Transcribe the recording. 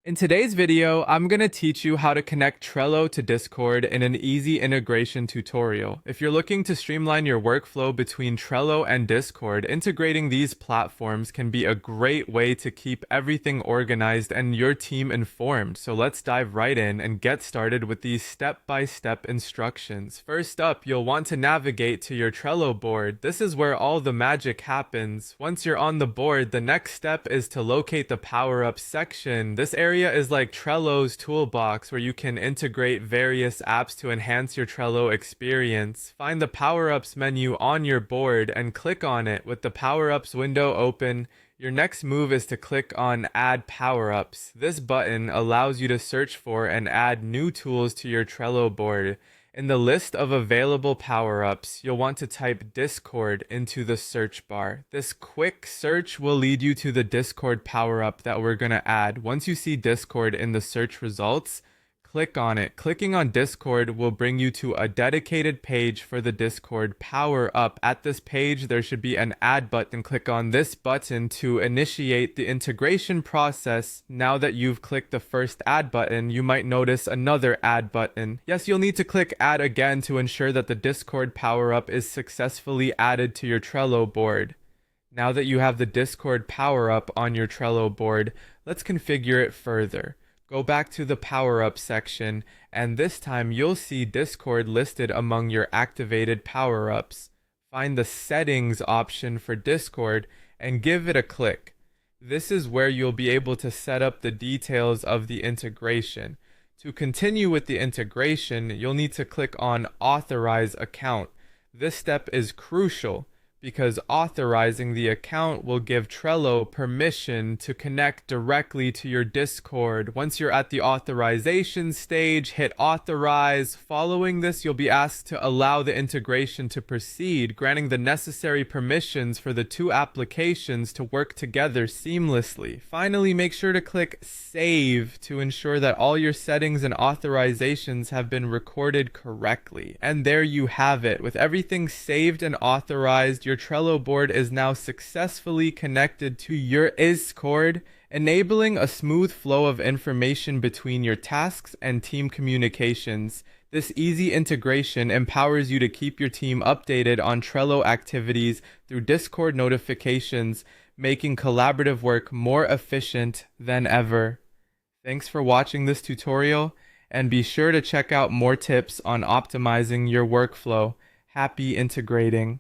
In today's video, I'm going to teach you how to connect Trello to Discord in an easy integration tutorial. If you're looking to streamline your workflow between Trello and Discord, integrating these platforms can be a great way to keep everything organized and your team informed. So let's dive right in and get started with these step-by-step instructions. First up, you'll want to navigate to your Trello board. This is where all the magic happens. Once you're on the board, the next step is to locate the power-up section. This area is like Trello's toolbox where you can integrate various apps to enhance your Trello experience. Find the power-ups menu on your board and click on it with the power-ups window open. Your next move is to click on Add Power-Ups. This button allows you to search for and add new tools to your Trello board. In the list of available power-ups, you'll want to type Discord into the search bar. This quick search will lead you to the Discord power-up that we're going to add. Once you see Discord in the search results, click on it. Clicking on Discord will bring you to a dedicated page for the Discord power-up. At this page, there should be an add button. Click on this button to initiate the integration process. Now that you've clicked the first add button, you might notice another add button. Yes, you'll need to click add again to ensure that the Discord power-up is successfully added to your Trello board. Now that you have the Discord power-up on your Trello board, let's configure it further. Go back to the power-up section, and this time you'll see Discord listed among your activated power-ups. Find the settings option for Discord and give it a click. This is where you'll be able to set up the details of the integration. To continue with the integration, you'll need to click on Authorize Account. This step is crucial because authorizing the account will give Trello permission to connect directly to your Discord. Once you're at the authorization stage, hit authorize. Following this, you'll be asked to allow the integration to proceed, granting the necessary permissions for the two applications to work together seamlessly. Finally, make sure to click save to ensure that all your settings and authorizations have been recorded correctly. And there you have it. With everything saved and authorized, your Trello board is now successfully connected to your Discord, enabling a smooth flow of information between your tasks and team communications. This easy integration empowers you to keep your team updated on Trello activities through Discord notifications, making collaborative work more efficient than ever. Thanks for watching this tutorial, and be sure to check out more tips on optimizing your workflow. Happy integrating!